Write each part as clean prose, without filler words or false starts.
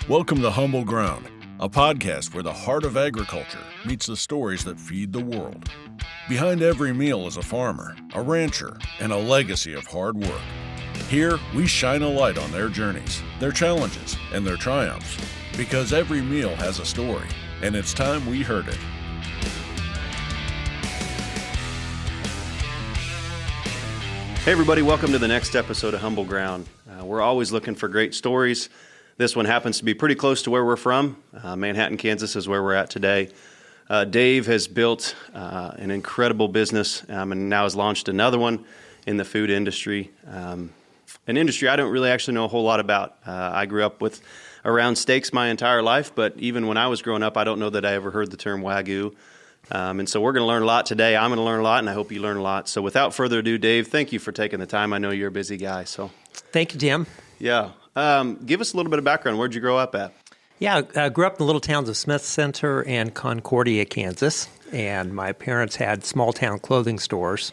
Welcome to Humble Ground, a podcast where the heart of agriculture meets the stories that feed the world. Behind every meal is a farmer, a rancher, and a legacy of hard work. Here, we shine a light on their journeys, their challenges, and their triumphs, because every meal has a story, and it's time we heard it. Hey everybody, welcome to the next episode of Humble Ground. We're always looking for great stories. This one happens to be pretty close to where we're from. Manhattan, Kansas is where we're at today. Dave has built an incredible business and now has launched another one in the food industry. An industry I don't really actually know a whole lot about. I grew up with around steaks my entire life, but even when I was growing up, I don't know that I ever heard the term Wagyu. And so we're going to learn a lot today. I'm going to learn a lot, and I hope you learn a lot. So without further ado, Dave, thank you for taking the time. I know you're a busy guy. So thank you, Tim. Yeah. Give us a little bit of background. Where'd you grow up at? Yeah, I grew up in the little towns of Smith Center and Concordia, Kansas. And my parents had small town clothing stores.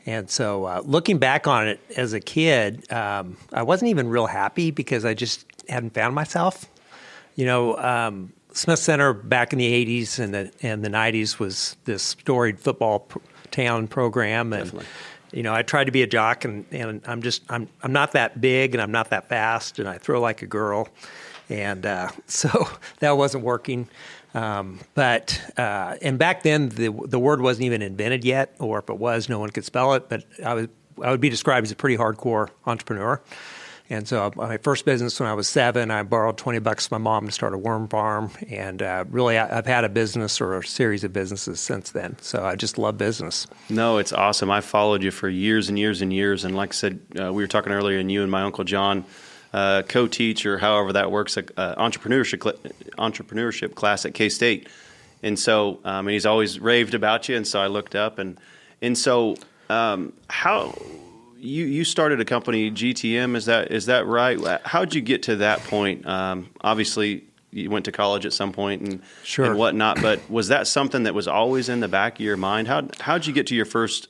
And so looking back on it as a kid, I wasn't even real happy because I just hadn't found myself. You know, Smith Center back in the 80s and the 90s was this storied football town program. And, Definitely. you know, I tried to be a jock and I'm not that big and I'm not that fast and I throw like a girl. And so that wasn't working. But back then the word wasn't even invented yet, or if it was, no one could spell it. But I would be described as a pretty hardcore entrepreneur. And so my first business when I was 7, I borrowed $20 from my mom to start a worm farm. And really, I've had a business or a series of businesses since then. So I just love business. No, it's awesome. I followed you for years and years and years. And like I said, we were talking earlier, and you and my Uncle John co-teach, or however that works, entrepreneurship class at K-State. And so and he's always raved about you. And so I looked up. And so how... You started a company, GTM, is that right? How'd you get to that point? Obviously, you went to college at some point and whatnot, but was that something that was always in the back of your mind? How'd you get to your first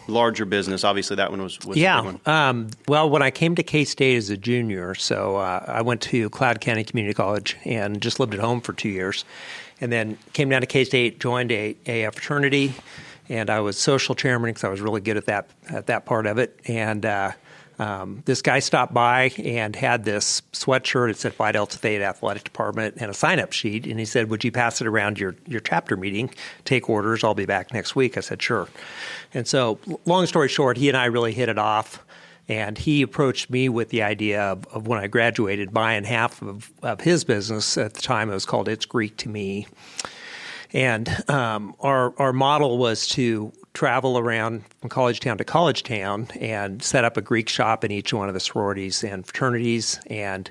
larger business? Obviously, that one was a big one. Well, when I came to K-State as a junior, so I went to Cloud County Community College and just lived at home for 2 years, and then came down to K-State, joined a fraternity. And I was social chairman because I was really good at that part of it. And this guy stopped by and had this sweatshirt. It said Phi Delta Theta Athletic Department and a sign-up sheet. And he said, "Would you pass it around your chapter meeting? Take orders. I'll be back next week." I said, "Sure." And so, long story short, he and I really hit it off. And he approached me with the idea of when I graduated, buying half of his business. At the time, it was called It's Greek to Me. And our model was to travel around from college town to college town and set up a Greek shop in each one of the sororities and fraternities. And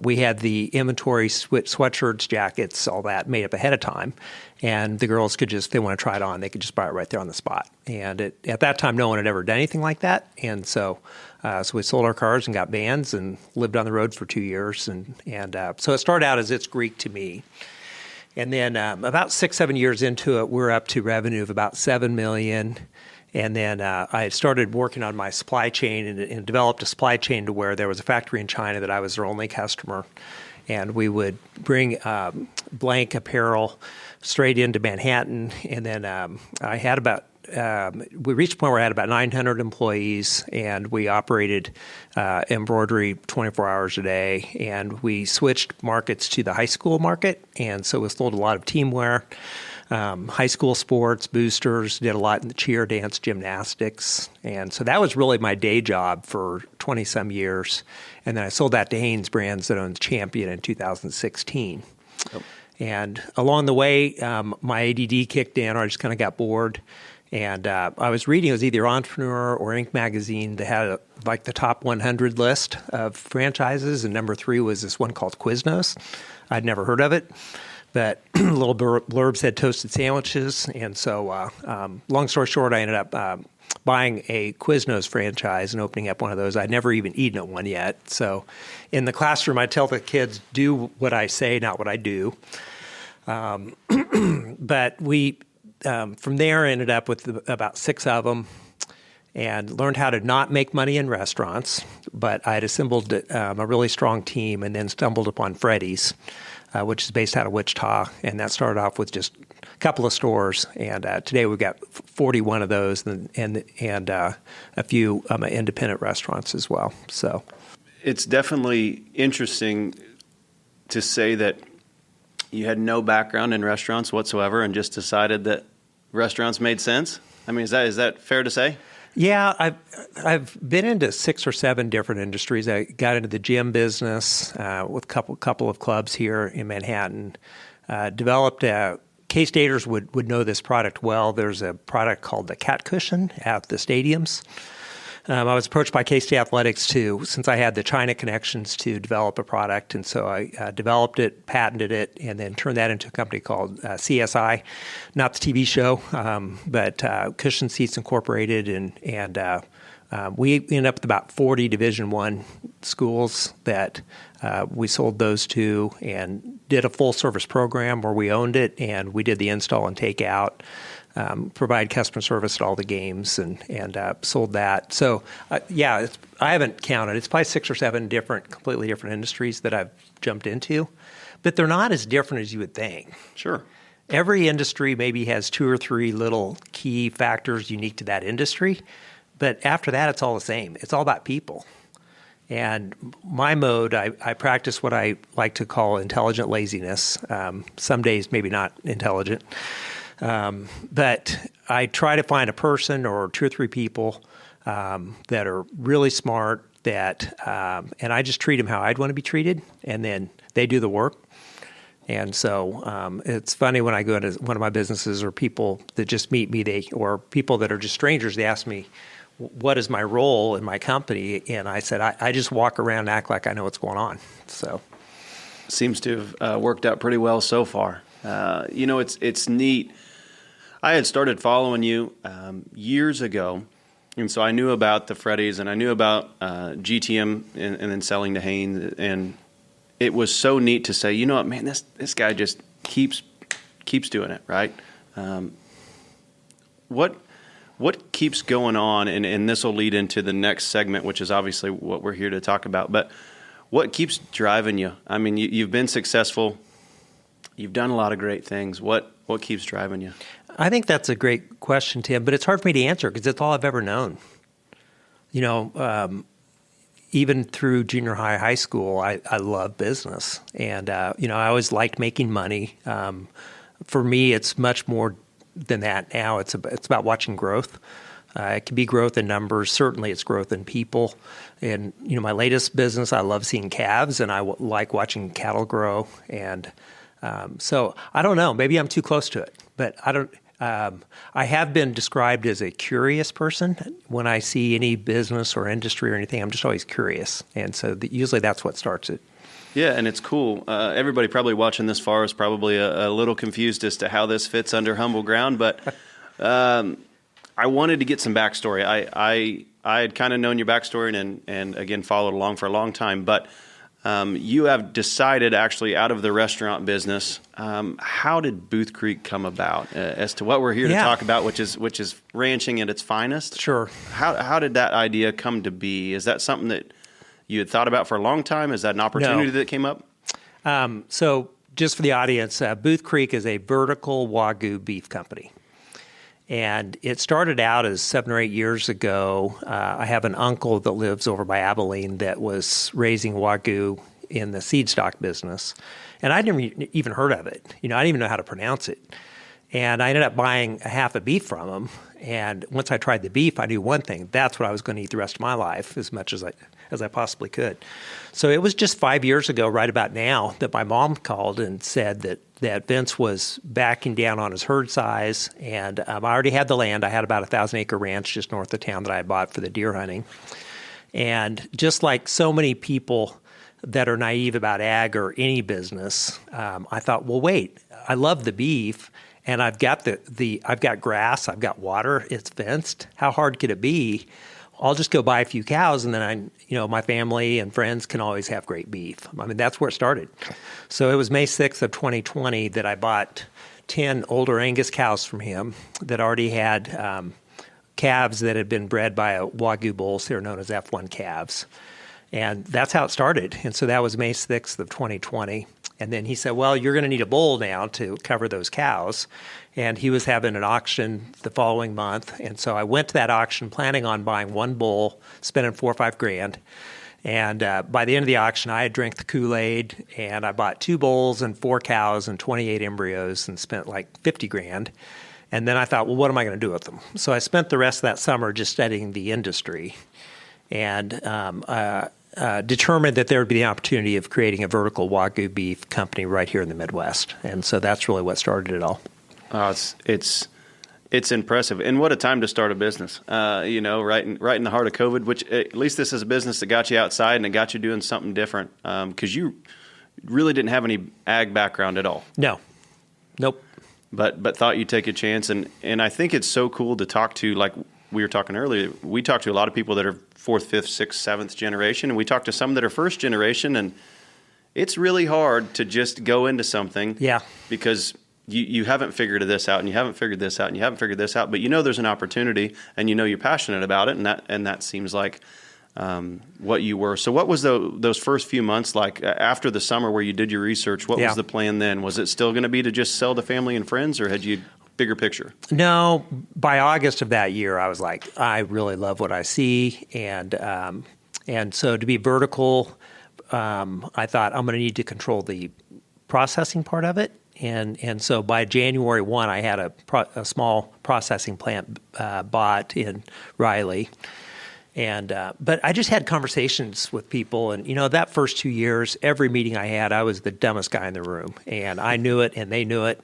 we had the inventory, sweatshirts, jackets, all that made up ahead of time. And the girls could just, if they want to try it on, they could just buy it right there on the spot. And at that time, no one had ever done anything like that. And so we sold our cars and got vans and lived on the road for 2 years. And so it started out as It's Greek to Me. And then about 6-7 years into it, we're up to revenue of about $7 million. And then I started working on my supply chain and developed a supply chain to where there was a factory in China that I was their only customer. And we would bring blank apparel straight into Manhattan. And then I had we reached a point where I had about 900 employees, and we operated embroidery 24 hours a day. And we switched markets to the high school market, and so we sold a lot of teamwear, high school sports, boosters, did a lot in the cheer, dance, gymnastics. And so that was really my day job for 20-some years. And then I sold that to Hanes Brands that owns Champion in 2016. Yep. And along the way, my ADD kicked in, or I just kind of got bored. And I was reading, it was either Entrepreneur or Inc. magazine that had like the top 100 list of franchises, and number 3 was this one called Quiznos. I'd never heard of it, but little blurb said toasted sandwiches. And so long story short, I ended up buying a Quiznos franchise and opening up one of those. I'd never even eaten at one yet. So in the classroom, I tell the kids, do what I say, not what I do. But we... from there, I ended up with about 6 of them, and learned how to not make money in restaurants. But I had assembled a really strong team and then stumbled upon Freddy's, which is based out of Wichita. And that started off with just a couple of stores. And today we've got 41 of those and a few independent restaurants as well. So it's definitely interesting to say that you had no background in restaurants whatsoever and just decided that restaurants made sense. I mean, is that fair to say? Yeah, I've been into 6 or 7 different industries. I got into the gym business with a couple of clubs here in Manhattan. Developed K-Staters would know this product well. There's a product called the cat cushion at the stadiums. I was approached by K-State Athletics since I had the China connections to develop a product. And so I developed it, patented it, and then turned that into a company called CSI, not the TV show, but Cushion Seats Incorporated. And we ended up with about 40 Division I schools that we sold those to and did a full service program where we owned it and we did the install and take out. Provide customer service at all the games and sold that. So, I haven't counted. It's probably 6 or 7 completely different industries that I've jumped into, but they're not as different as you would think. Sure. Every industry maybe has 2 or 3 little key factors unique to that industry, but after that, it's all the same. It's all about people. And my mode, I practice what I like to call intelligent laziness. Some days maybe not intelligent. But I try to find a person or 2 or 3 people that are really smart and I just treat them how I'd want to be treated, and then they do the work. And so it's funny when I go into one of my businesses or people that just meet me, or people that are just strangers, they ask me, what is my role in my company? And I said, I just walk around and act like I know what's going on. So seems to have worked out pretty well so far. It's neat. I had started following you years ago, and so I knew about the Freddy's and I knew about GTM and then selling to Haynes, and it was so neat to say, you know what, man, this guy just keeps doing it, right? What keeps going on, and this will lead into the next segment, which is obviously what we're here to talk about, but what keeps driving you? I mean, you've been successful. You've done a lot of great things. What keeps driving you? I think that's a great question, Tim, but it's hard for me to answer because it's all I've ever known. Even through junior high school, I love business. And, I always liked making money. For me, it's much more than that now. It's about watching growth. It can be growth in numbers. Certainly, it's growth in people. And, my latest business, I love seeing calves, and I like watching cattle grow. And so I don't know. Maybe I'm too close to it, but I don't. I have been described as a curious person. When I see any business or industry or anything, I'm just always curious, and so usually that's what starts it. Yeah, and it's cool. Everybody probably watching this far is probably a little confused as to how this fits under Humble Ground, but I wanted to get some backstory. I had kind of known your backstory and again followed along for a long time, but you have decided actually out of the restaurant business. How did Booth Creek come about as to what we're here to talk about, which is ranching at its finest? Sure. How did that idea come to be? Is that something that you had thought about for a long time? Is that an opportunity that came up? So just for the audience, Booth Creek is a vertical Wagyu beef company. And it started out as 7 or 8 years ago. I have an uncle that lives over by Abilene that was raising Wagyu in the seed stock business. And I'd never even heard of it. I didn't even know how to pronounce it. And I ended up buying a half a beef from him. And once I tried the beef, I knew one thing. That's what I was going to eat the rest of my life, as much as I possibly could. So it was just 5 years ago, right about now, that my mom called and said that Vince was backing down on his herd size. And I already had the land. I had about a 1,000-acre ranch just north of town that I had bought for the deer hunting. And just like so many people that are naive about ag or any business, I thought, well, wait, I love the beef. And I've got I've got grass, I've got water, it's fenced. How hard could it be? I'll just go buy a few cows, and then my family and friends can always have great beef. I mean, that's where it started. So it was May 6th of 2020 that I bought 10 older Angus cows from him that already had calves that had been bred by Wagyu bulls. They were known as F1 calves. And that's how it started. And so that was May 6th of 2020. And then he said, well, you're going to need a bull now to cover those cows. And he was having an auction the following month. And so I went to that auction planning on buying one bull, spending $4 or $5 grand. And by the end of the auction, I had drank the Kool-Aid, and I bought 2 bulls and 4 cows and 28 embryos and spent like 50 grand. And then I thought, well, what am I going to do with them? So I spent the rest of that summer just studying the industry and determined that there would be the opportunity of creating a vertical Wagyu beef company right here in the Midwest. And so that's really what started it all. It's impressive. And what a time to start a business, right in the heart of COVID, which at least this is a business that got you outside and it got you doing something different because you really didn't have any ag background at all. No. Nope. But thought you'd take a chance. And I think it's so cool to talk to, like we were talking earlier, we talk to a lot of people that are 4th, 5th, 6th, 7th generation, and we talk to some that are first generation, and it's really hard to just go into something because you haven't figured this out, and you haven't figured this out, and you haven't figured this out, but you know there's an opportunity, and you know you're passionate about it, and that seems like what you were. So what was those first few months like after the summer where you did your research? What was the plan then? Was it still going to be to just sell to family and friends, or had you bigger picture? No, by August of that year, I was like, I really love what I see, and so to be vertical, I thought I'm going to need to control the processing part of it, and so by January 1, I had a small processing plant bought in Riley. But I just had conversations with people, and that first 2 years, every meeting I had, I was the dumbest guy in the room, and I knew it, and they knew it,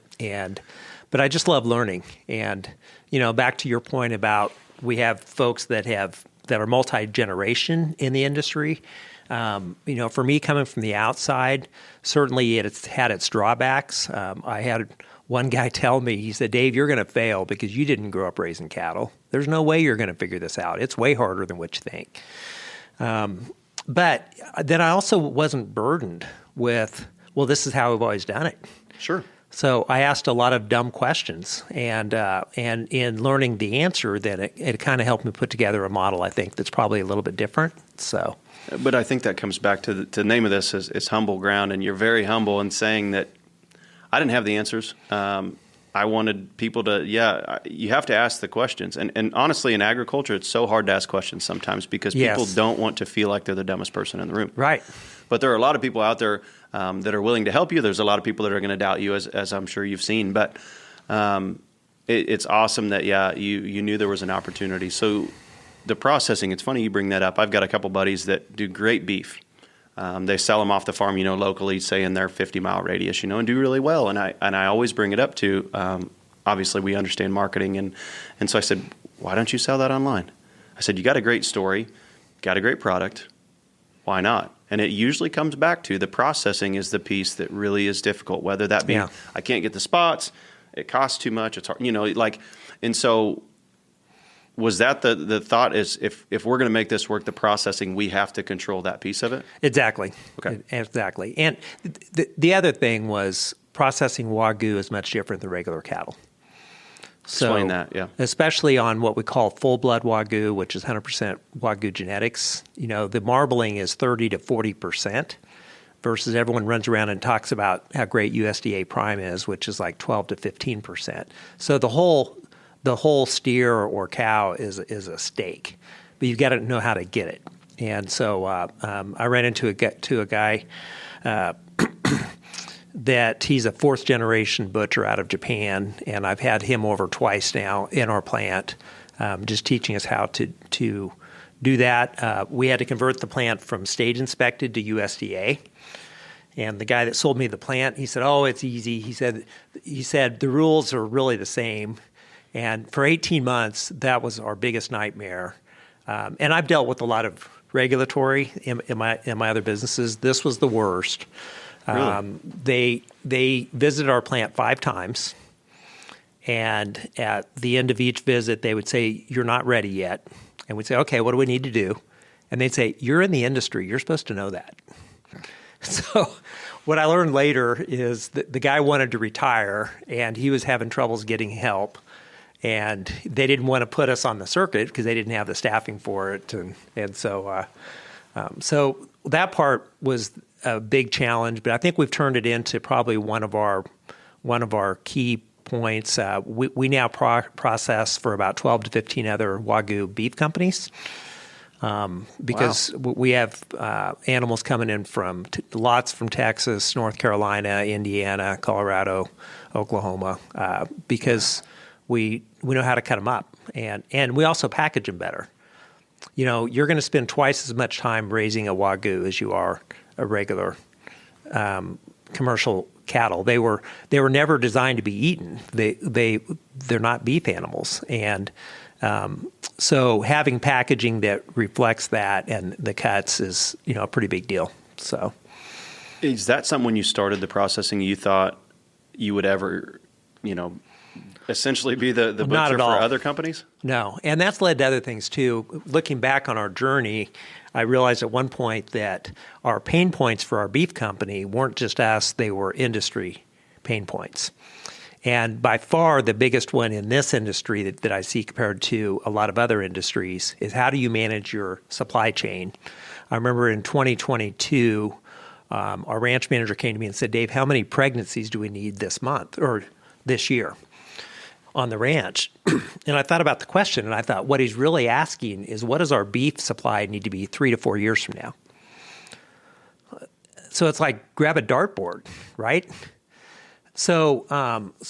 but I just love learning. And back to your point about we have folks that are multi-generation in the industry. For me, coming from the outside, certainly it's had its drawbacks. I had one guy tell me, he said, Dave, you're going to fail because you didn't grow up raising cattle. There's no way you're going to figure this out. It's way harder than what you think. But then I also wasn't burdened with, well, this is how we've always done it. Sure. So I asked a lot of dumb questions, and in learning the answer, then it kind of helped me put together a model, I think, that's probably a little bit different. So, but I think that comes back to the name of this is humble ground, and you're very humble in saying that I didn't have the answers. I wanted people to, you have to ask the questions. And honestly, in agriculture, it's so hard to ask questions sometimes because people don't want to feel like they're the dumbest person in the room. Right. But there are a lot of people out there that are willing to help you. There's a lot of people that are going to doubt you, as I'm sure you've seen. But it's awesome that, you knew there was an opportunity. So the processing, it's funny you bring that up. I've got a couple buddies that do great beef. They sell them off the farm, locally, say in their 50-mile radius, and do really well. And I always bring it up to, obviously we understand marketing. And so I said, why don't you sell that online? I said, you got a great story, got a great product. Why not? And it usually comes back to the processing is the piece that really is difficult, whether that be I can't get the spots, it costs too much, it's hard, and so was that the thought is if we're going to make this work, the processing, we have to control that piece of it? Exactly. Okay. Exactly. And the other thing was processing Wagyu is much different than regular cattle. Explain that, yeah. Especially on what we call full-blood Wagyu, which is 100% Wagyu genetics. The marbling is 30 to 40% versus everyone runs around and talks about how great USDA prime is, which is like 12 to 15%. So the whole steer or cow is a steak, but you've got to know how to get it. And so I ran into a guy that he's a 4th generation butcher out of Japan, and I've had him over twice now in our plant, just teaching us how to do that. We had to convert the plant from state inspected to USDA. And the guy that sold me the plant, he said, "Oh, it's easy." He said the rules are really the same. And for 18 months, that was our biggest nightmare. And I've dealt with a lot of regulatory in my other businesses. This was the worst. Really? They visited our plant 5 times, and at the end of each visit, they would say, "You're not ready yet." And we'd say, "Okay, what do we need to do?" And they'd say, "You're in the industry. You're supposed to know that." So what I learned later is that the guy wanted to retire, and he was having troubles getting help. and they didn't want to put us on the circuit because they didn't have the staffing for it, and so that part was a big challenge. But I think we've turned it into probably one of our key points. We now process for about 12 to 15 other Wagyu beef companies. Because we have animals coming in from lots from Texas, North Carolina, Indiana, Colorado, Oklahoma, because we know how to cut them up, and we also package them better. You're going to spend twice as much time raising a Wagyu as you are a regular commercial cattle. They were never designed to be eaten. They're not beef animals, and so having packaging that reflects that and the cuts is, a pretty big deal. So, is that something when you started the processing you thought you would ever, essentially be the butcher for other companies? No, and that's led to other things too. Looking back on our journey, I realized at one point that our pain points for our beef company weren't just us; they were industry pain points. And by far the biggest one in this industry that I see compared to a lot of other industries is how do you manage your supply chain? I remember in 2022, our ranch manager came to me and said, Dave, how many pregnancies do we need this month or this year on the ranch? And I thought about the question, and I thought what he's really asking is what does our beef supply need to be 3 to 4 years from now? So it's like grab a dartboard, right? So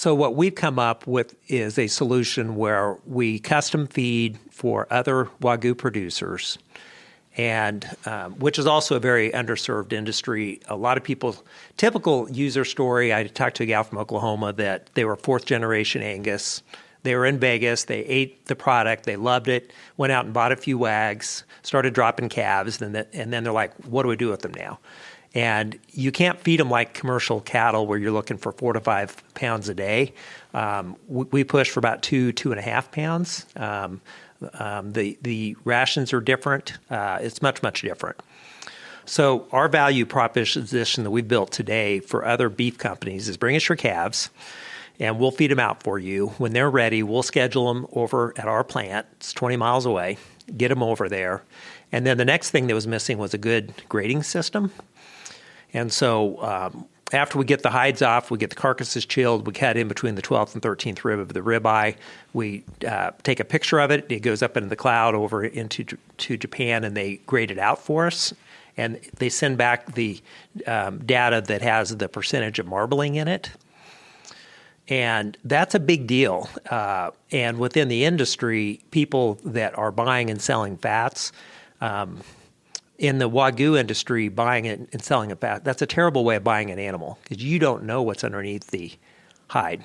what we've come up with is a solution where we custom feed for other Wagyu producers, and which is also a very underserved industry. A lot of people, typical user story, I talked to a gal from Oklahoma that they were fourth generation Angus. They were in Vegas. They ate the product. They loved it, went out and bought a few wags, started dropping calves, and then they're like, what do we do with them now? And you can't feed them like commercial cattle where you're looking for 4 to 5 pounds a day. We push for about 2.5 pounds. The rations are different. It's much, much different. So our value proposition that we've built today for other beef companies is bring us your calves, and we'll feed them out for you. When they're ready, we'll schedule them over at our plant. It's 20 miles away. Get them over there. And then the next thing that was missing was a good grading system. And so after we get the hides off, we get the carcasses chilled, we cut in between the 12th and 13th rib of the ribeye. We take a picture of it. It goes up into the cloud over into Japan, and they grade it out for us. And they send back the data that has the percentage of marbling in it. And that's a big deal. And within the industry, people that are buying and selling fats, in the Wagyu industry, buying it and selling a fat, that's a terrible way of buying an animal because you don't know what's underneath the hide.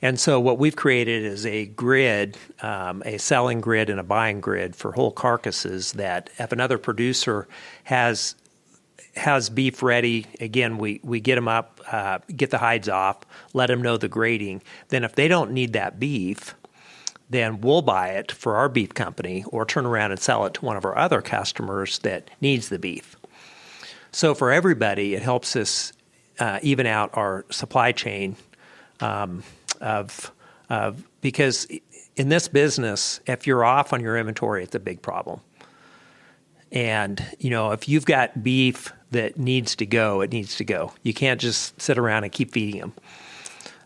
And so what we've created is a grid, a selling grid and a buying grid for whole carcasses that if another producer has beef ready, again, we get them up, get the hides off, let them know the grading. Then if they don't need that beef, then we'll buy it for our beef company or turn around and sell it to one of our other customers that needs the beef. So for everybody, it helps us even out our supply chain because in this business, if you're off on your inventory, it's a big problem. And, if you've got beef that needs to go, it needs to go. You can't just sit around and keep feeding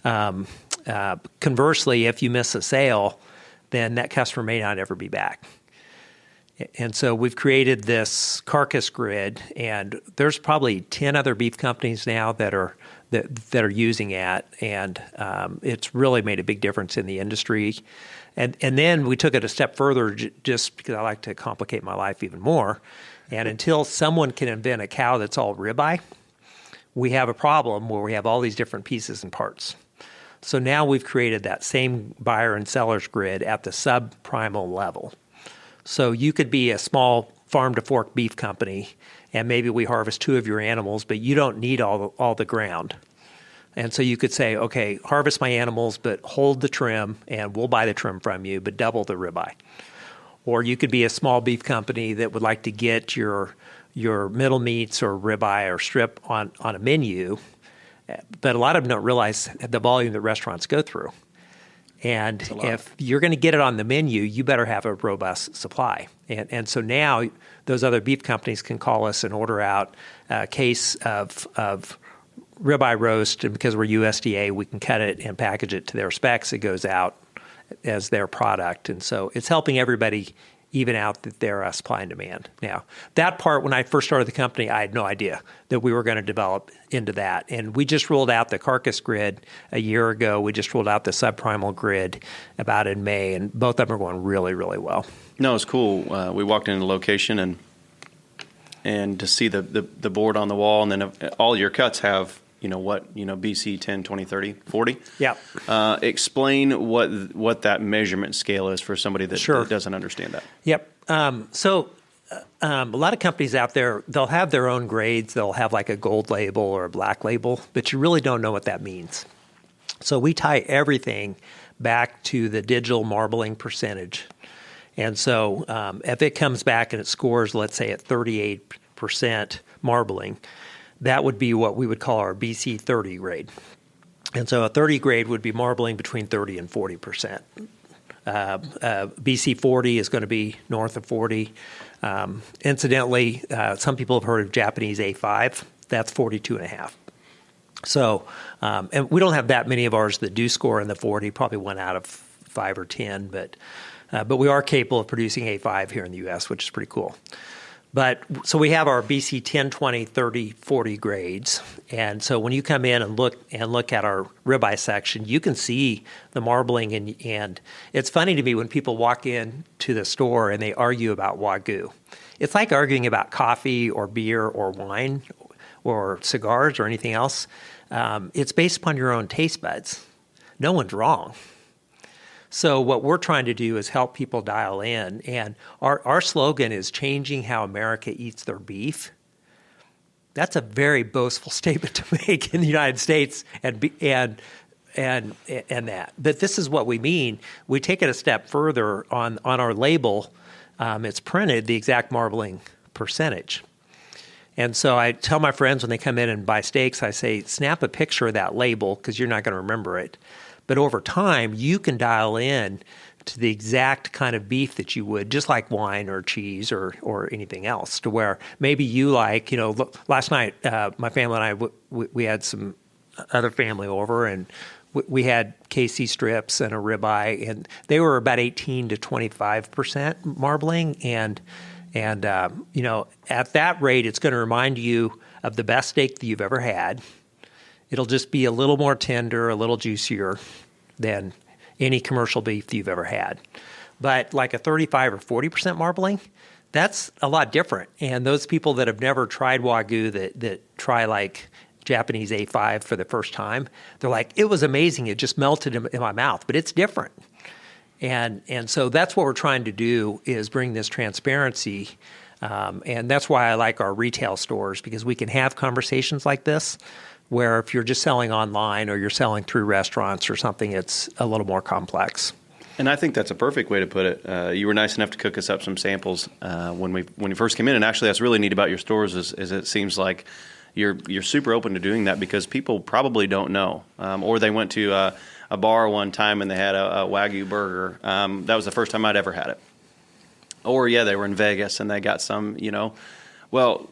them. Conversely, if you miss a sale, then that customer may not ever be back. And so we've created this carcass grid, and there's probably 10 other beef companies now that are using it, and it's really made a big difference in the industry. And then we took it a step further just because I like to complicate my life even more. And until someone can invent a cow that's all ribeye, we have a problem where we have all these different pieces and parts. So now we've created that same buyer and seller's grid at the subprimal level. So you could be a small farm-to-fork beef company, and maybe we harvest 2 of your animals, but you don't need all the ground. And so you could say, okay, harvest my animals, but hold the trim, and we'll buy the trim from you, but double the ribeye. Or you could be a small beef company that would like to get your middle meats or ribeye or strip on a menu, but a lot of them don't realize the volume that restaurants go through. And if you're going to get it on the menu, you better have a robust supply. And so now those other beef companies can call us and order out a case of ribeye roast, and because we're USDA, we can cut it and package it to their specs. It goes out as their product. And so it's helping everybody even out their supply and demand. Now, that part, when I first started the company, I had no idea that we were going to develop into that. And we just rolled out the carcass grid a year ago. We just rolled out the subprimal grid about in May, and both of them are going really, really well. No, it's cool. We walked into the location and to see the board on the wall, and then all your cuts have BC 10, 20, 30, 40. Yeah. Explain what that measurement scale is for somebody that doesn't understand that. Yep. So a lot of companies out there, they'll have their own grades. They'll have like a gold label or a black label, but you really don't know what that means. So we tie everything back to the digital marbling percentage. And so if it comes back and it scores, let's say, at 38% marbling, that would be what we would call our BC 30 grade. And so a 30 grade would be marbling between 30 and 40%. BC 40 is going to be north of 40. Incidentally, some people have heard of Japanese A5. That's 42.5. So, and we don't have that many of ours that do score in the 40, probably 1 out of 5 or 10, but we are capable of producing A5 here in the U.S., which is pretty cool. But so we have our BC 10, 20, 30, 40 grades. And so when you come in and look at our ribeye section, you can see the marbling. And it's funny to me when people walk in to the store and they argue about Wagyu. It's like arguing about coffee or beer or wine or cigars or anything else. It's based upon your own taste buds. No one's wrong. So what we're trying to do is help people dial in, and our slogan is changing how America eats their beef. That's a very boastful statement to make in the United States, and that. But this is what we mean. We take it a step further on our label. It's printed the exact marbling percentage. And so I tell my friends when they come in and buy steaks, I say, snap a picture of that label because you're not going to remember it. But over time, you can dial in to the exact kind of beef that you would, just like wine or cheese or anything else, to where maybe you like, last night, my family and I, we had some other family over, and we had KC strips and a ribeye, and they were about 18 to 25% marbling. And at that rate, it's going to remind you of the best steak that you've ever had. It'll just be a little more tender, a little juicier than any commercial beef that you've ever had. But like a 35 or 40% marbling, that's a lot different. And those people that have never tried Wagyu that try like Japanese A5 for the first time, they're like, it was amazing. It just melted in my mouth, but it's different. And so that's what we're trying to do, is bring this transparency. And that's why I like our retail stores, because we can have conversations like this, where if you're just selling online or you're selling through restaurants or something, it's a little more complex. And I think that's a perfect way to put it. You were nice enough to cook us up some samples when you first came in. And actually, that's really neat about your stores is it seems like you're super open to doing that, because people probably don't know. Or they went to a bar one time and they had a Wagyu burger. That was the first time I'd ever had it. Or, they were in Vegas and they got some, well,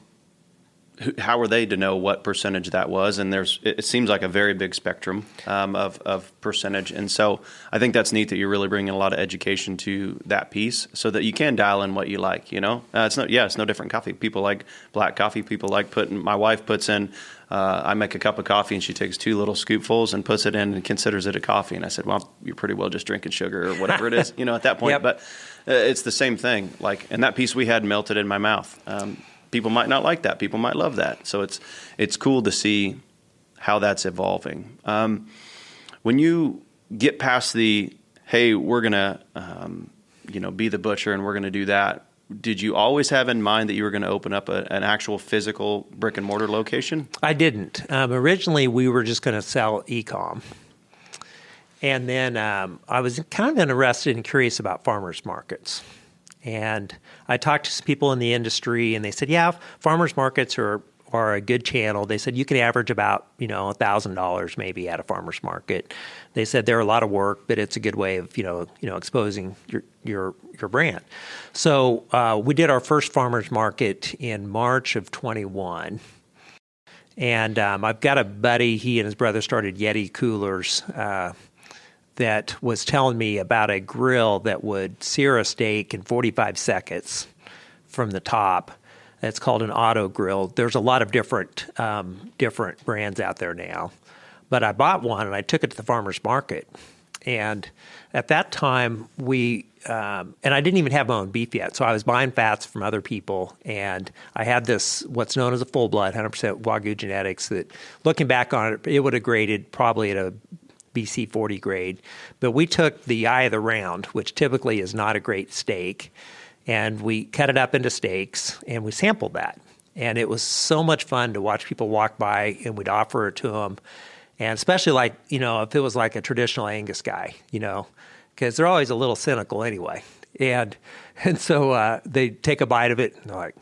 how were they to know what percentage that was? And it seems like a very big spectrum of percentage. And so I think that's neat that you're really bringing a lot of education to that piece, so that you can dial in what you like. It's no different coffee. People like black coffee. People like my wife puts in. I make a cup of coffee and she takes 2 little scoopfuls and puts it in and considers it a coffee. And I said, well, you're pretty well just drinking sugar or whatever it is, at that point. Yep. But it's the same thing. And that piece we had melted in my mouth. People might not like that. People might love that. So it's cool to see how that's evolving. When you get past the, hey, we're going to, be the butcher and we're going to do that, did you always have in mind that you were going to open up an actual physical brick and mortar location? I didn't. Originally, we were just going to sell e-com. And then I was kind of interested and curious about farmers markets. And I talked to some people in the industry, and they said, farmers markets are are a good channel. They said you can average about, $1,000 maybe at a farmer's market. They said they're a lot of work, but it's a good way of, exposing your brand. So we did our first farmer's market in March of 21. And I've got a buddy, he and his brother started Yeti Coolers, that was telling me about a grill that would sear a steak in 45 seconds from the top. It's called an auto grill. There's a lot of different brands out there now. But I bought one and I took it to the farmer's market. And at that time, and I didn't even have my own beef yet. So I was buying fats from other people. And I had this, what's known as a full blood, 100% Wagyu genetics that, looking back on it, it would have graded probably at a BC 40 grade. But we took the eye of the round, which typically is not a great steak, and we cut it up into steaks, and we sampled that. And it was so much fun to watch people walk by, and we'd offer it to them. And especially if it was like a traditional Angus guy, because they're always a little cynical anyway. And so they'd take a bite of it, and they're like,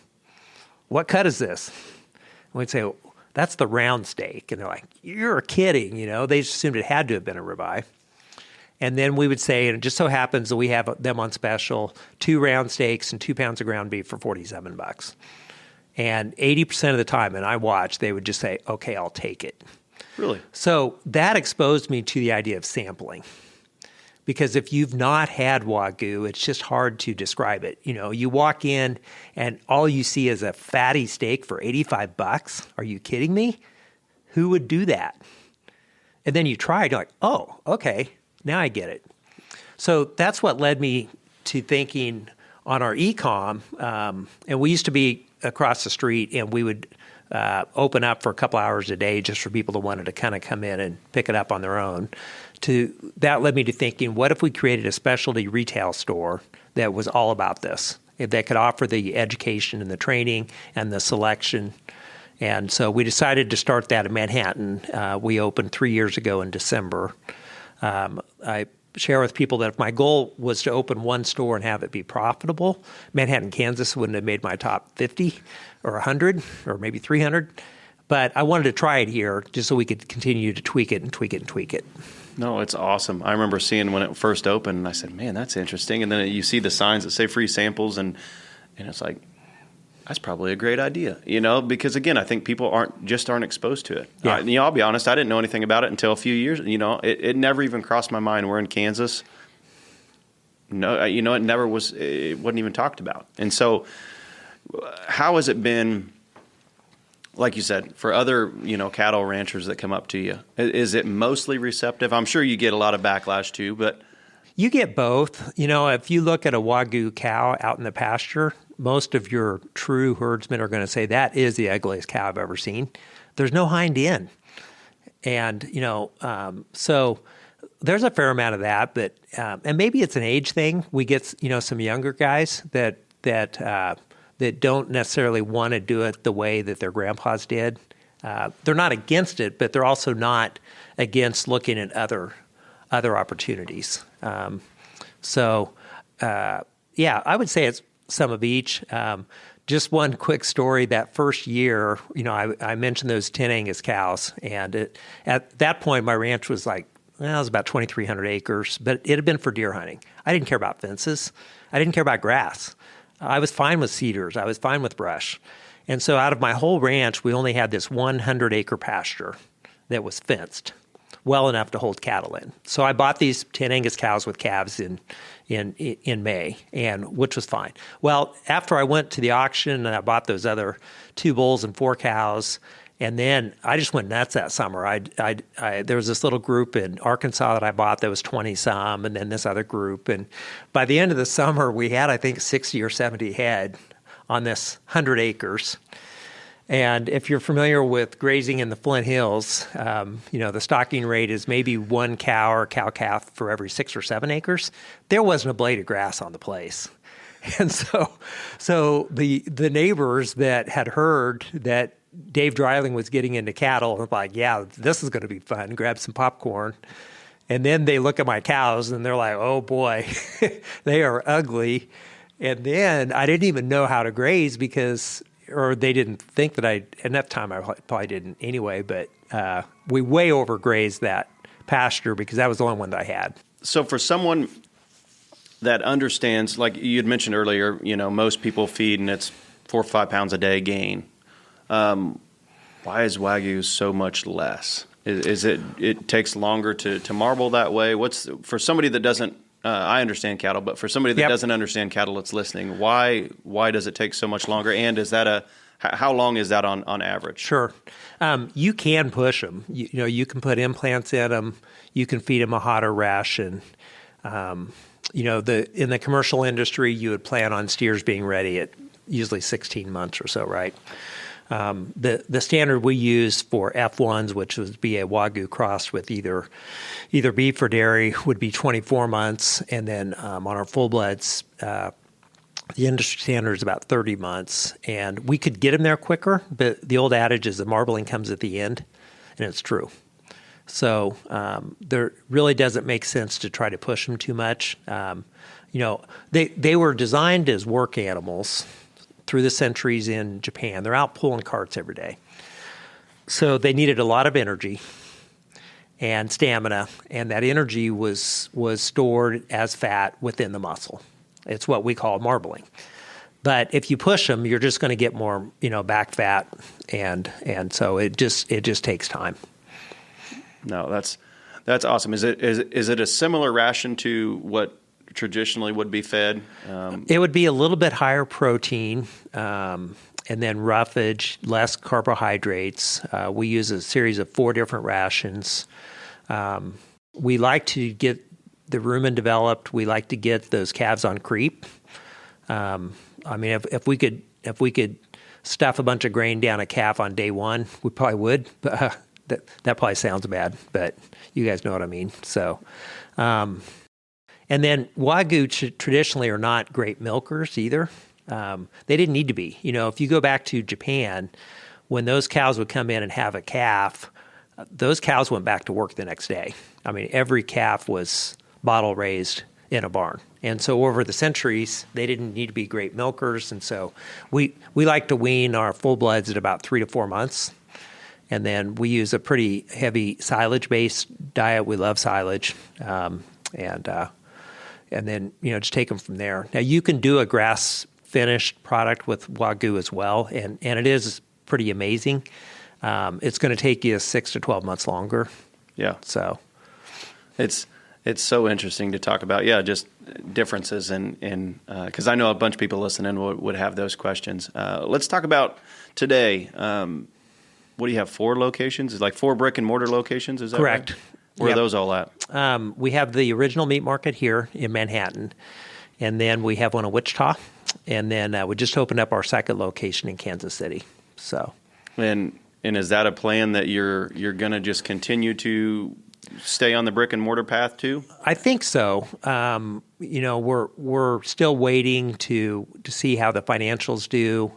what cut is this? And we'd say, that's the round steak. And they're like, you're kidding, They just assumed it had to have been a ribeye. And then we would say, and it just so happens that we have them on special, 2 round steaks and 2 pounds of ground beef for $47. And 80% of the time, and I watched, they would just say, okay, I'll take it. Really? So that exposed me to the idea of sampling. Because if you've not had Wagyu, it's just hard to describe it. You walk in and all you see is a fatty steak for $85. Are you kidding me? Who would do that? And then you try it, you're like, oh, okay. Now I get it. So that's what led me to thinking on our e-com, and we used to be across the street, and we would open up for a couple hours a day just for people that wanted to kind of come in and pick it up on their own. That led me to thinking, what if we created a specialty retail store that was all about this, that could offer the education and the training and the selection. And so we decided to start that in Manhattan. We opened 3 years ago in December. I share with people that if my goal was to open one store and have it be profitable, Manhattan, Kansas wouldn't have made my top 50 or 100 or maybe 300. But I wanted to try it here just so we could continue to tweak it and tweak it and tweak it. No, it's awesome. I remember seeing when it first opened, and I said, man, that's interesting. And then you see the signs that say free samples, and it's like, that's probably a great idea, because again, I think people aren't exposed to it. Yeah. I'll be honest, I didn't know anything about it until a few years. It never even crossed my mind. We're in Kansas. No, it never was. It wasn't even talked about. And so, how has it been? Like you said, for other cattle ranchers that come up to you, is it mostly receptive? I'm sure you get a lot of backlash too, but you get both. If you look at a Wagyu cow out in the pasture, most of your true herdsmen are going to say that is the ugliest cow I've ever seen. There's no hind end. And, so there's a fair amount of that, but, and maybe it's an age thing. We get, some younger guys that don't necessarily want to do it the way that their grandpas did. They're not against it, but they're also not against looking at other opportunities. I would say it's some of each. Just one quick story. That first year, I mentioned those 10 Angus cows, and at that point, my ranch was it was about 2,300 acres, but it had been for deer hunting. I didn't care about fences. I didn't care about grass. I was fine with cedars. I was fine with brush. And so out of my whole ranch, we only had this 100-acre pasture that was fenced well enough to hold cattle in. So I bought these 10 Angus cows with calves in May, and which was fine. Well, after I went to the auction and I bought those other 2 bulls and 4 cows, and then I just went nuts that summer. There was this little group in Arkansas that I bought that was 20-some, and then this other group. And by the end of the summer, we had, I think, 60 or 70 head on this 100 acres. And if you're familiar with grazing in the Flint Hills, the stocking rate is maybe 1 cow or cow-calf for every 6 or 7 acres. There wasn't a blade of grass on the place. And so the neighbors that had heard that Dave Dreiling was getting into cattle were like, yeah, this is going to be fun, grab some popcorn. And then they look at my cows and they're like, oh boy, they are ugly. And then I didn't even know how to graze because or they didn't think that at that time I probably didn't anyway, but we way overgrazed that pasture because that was the only one that I had. So for someone that understands, like you had mentioned earlier, most people feed and it's 4 or 5 pounds a day gain. Why is Wagyu so much less? Is it takes longer to marble that way? For somebody that doesn't, I understand cattle, but for somebody that doesn't understand cattle that's listening, why does it take so much longer? And is that how long is that on average? Sure. You can push them. You can put implants in them. You can feed them a hotter ration. In the commercial industry, you would plan on steers being ready at usually 16 months or so, right? The standard we use for F1s, which would be a Wagyu crossed with either beef or dairy, would be 24 months. And then on our full bloods, the industry standard is about 30 months. And we could get them there quicker, but the old adage is the marbling comes at the end, and it's true. So there really doesn't make sense to try to push them too much. They were designed as work animals through the centuries in Japan. They're out pulling carts every day. So they needed a lot of energy and stamina, and that energy was stored as fat within the muscle. It's what we call marbling. But if you push them, you're just going to get more, back fat, and so it just takes time. No, that's awesome. Is it a similar ration to what traditionally would be fed? It would be a little bit higher protein, and then roughage, less carbohydrates. We use a series of 4 different rations. We like to get the rumen developed. We like to get those calves on creep. If we could stuff a bunch of grain down a calf on day 1, we probably would. But that probably sounds bad, but you guys know what I mean. So. And then Wagyu traditionally are not great milkers either. They didn't need to be. If you go back to Japan, when those cows would come in and have a calf, those cows went back to work the next day. Every calf was bottle raised in a barn. And so over the centuries, they didn't need to be great milkers. And so we like to wean our full bloods at about 3 to 4 months. And then we use a pretty heavy silage-based diet. We love silage. And then, just take them from there. Now, you can do a grass-finished product with Wagyu as well, and it is pretty amazing. It's going to take you 6 to 12 months longer. Yeah. So it's so interesting to talk about. Yeah, just differences in because I know a bunch of people listening would have those questions. Let's talk about today. What do you have? 4 locations? Is like 4 brick and mortar locations? Is that correct? Right? Where are those all at? We have the original meat market here in Manhattan, and then we have one in Wichita, and then we just opened up our second location in Kansas City. So, and is that a plan that you're going to just continue to stay on the brick and mortar path too? I think so. We're still waiting to see how the financials do.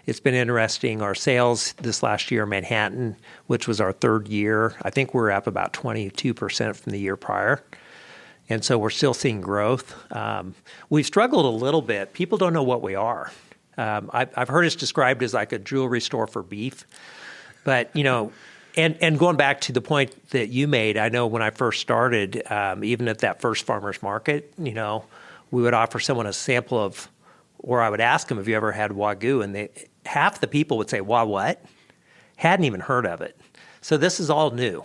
It's been interesting. Our sales this last year in Manhattan, which was our 3rd year, I think we're up about 22% from the year prior. And so we're still seeing growth. We've struggled a little bit. People don't know what we are. I've heard us described as like a jewelry store for beef. But, and going back to the point that you made, I know when I first started, even at that first farmer's market, we would offer someone a sample of, or I would ask them, have you ever had Wagyu? And half the people would say, what? Hadn't even heard of it. So this is all new.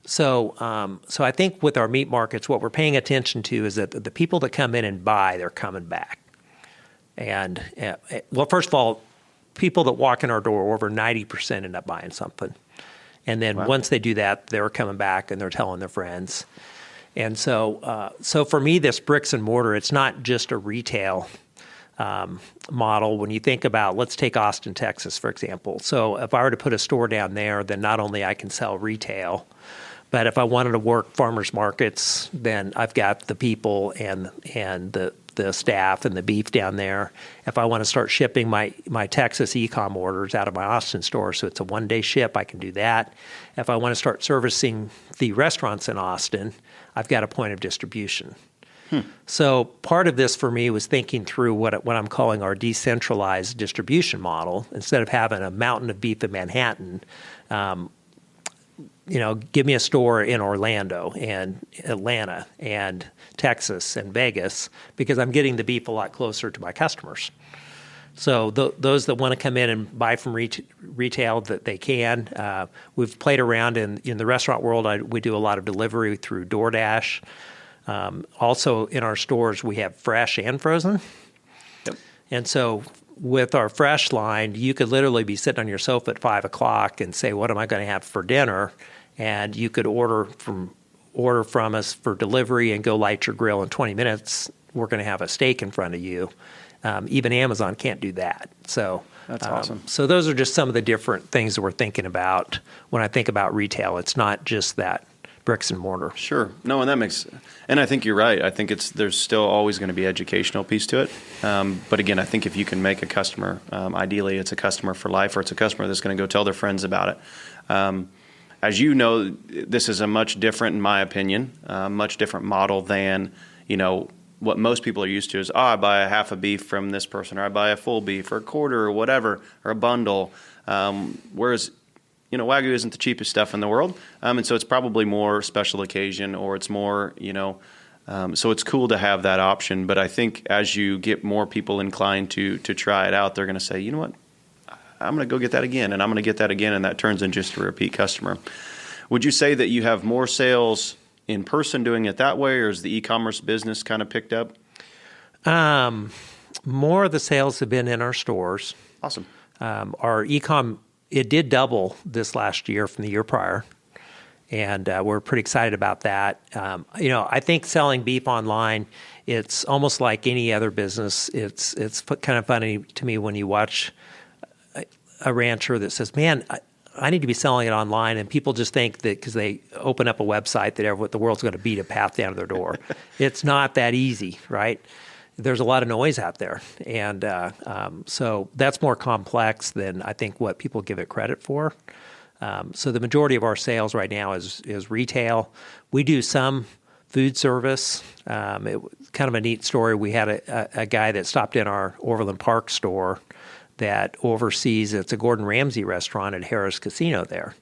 So I think with our meat markets, what we're paying attention to is that the people that come in and buy, they're coming back. And, well, first of all, people that walk in our door, over 90% end up buying something. And then once they do that, they're coming back and they're telling their friends. And so for me, this bricks and mortar, it's not just a retail model. When you think about, let's take Austin, Texas, for example. So if I were to put a store down there, then not only I can sell retail, but if I wanted to work farmers markets, then I've got the people and the staff and the beef down there. If I want to start shipping my Texas e-com orders out of my Austin store, so it's a 1-day ship, I can do that. If I want to start servicing the restaurants in Austin, I've got a point of distribution. So part of this for me was thinking through what I'm calling our decentralized distribution model. Instead of having a mountain of beef in Manhattan, give me a store in Orlando and Atlanta and Texas and Vegas, because I'm getting the beef a lot closer to my customers. So those that want to come in and buy from retail, that they can. We've played around in the restaurant world. We do a lot of delivery through DoorDash. Also in our stores, we have fresh and frozen. Yep. And so with our fresh line, you could literally be sitting on your sofa at 5 o'clock and say, what am I going to have for dinner? And you could order from us for delivery and go light your grill in 20 minutes. We're going to have a steak in front of you. Even Amazon can't do that. So that's awesome. So those are just some of the different things that we're thinking about when I think about retail. It's not just that bricks and mortar. Sure. No, and I think you're right. I think there's still always going to be educational piece to it. But again, I think if you can make a customer, ideally it's a customer for life, or it's a customer that's going to go tell their friends about it. As you know, this is a much different, in my opinion, much different model than, what most people are used to is, I buy a half a beef from this person, or I buy a full beef, or a quarter, or whatever, or a bundle. Whereas, Wagyu isn't the cheapest stuff in the world. And so it's probably more special occasion, or it's more, so it's cool to have that option. But I think as you get more people inclined to try it out, they're going to say, you know what, I'm going to go get that again, and I'm going to get that again, and that turns into just a repeat customer. Would you say that you have more sales in person doing it that way, or is the e-commerce business kind of picked up? More of the sales have been in our stores. Awesome. Our e-com, it did double this last year from the year prior, and we're pretty excited about that. I think selling beef online, it's almost like any other business. It's kind of funny to me when you watch a rancher that says, man, I need to be selling it online, and people just think that because they open up a website that the world's going to beat a path down to their door. It's not that easy, right? There's a lot of noise out there, and so that's more complex than I think what people give it credit for. So the majority of our sales right now is retail. We do some food service. It was kind of a neat story. We had a guy that stopped in our Overland Park store that oversees, it's a Gordon Ramsay restaurant at Harrah's Casino there.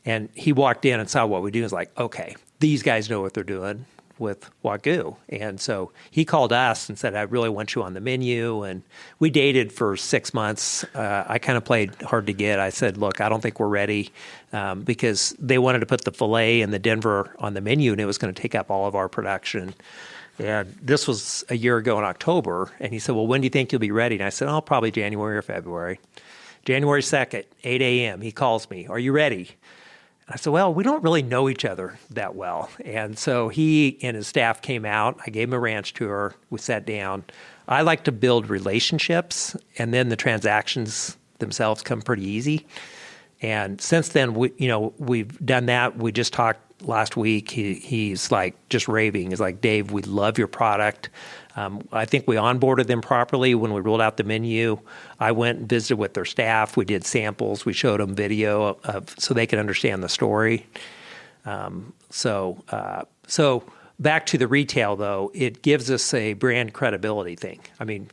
And he walked in and saw what we do and was like, okay, these guys know what they're doing with Wagyu. And so he called us and said, I really want you on the menu. And we dated for 6 months. I kind of played hard to get. I said, look, I don't think we're ready, because they wanted to put the filet and the Denver on the menu, and it was going to take up all of our production. And this was a year ago in October. And he said, well, when do you think you'll be ready? And I said, probably January or February. January 2nd, 8 a.m., he calls me, are you ready? And I said, well, we don't really know each other that well. And so he and his staff came out. I gave him a ranch tour. We sat down. I like to build relationships, and then the transactions themselves come pretty easy. And since then, we've done that. We just talked last week. He's like just raving. He's like, Dave, we love your product. I think we onboarded them properly when we rolled out the menu. I went and visited with their staff. We did samples. We showed them video so they could understand the story. So back to the retail, though, it gives us a brand credibility thing. I mean,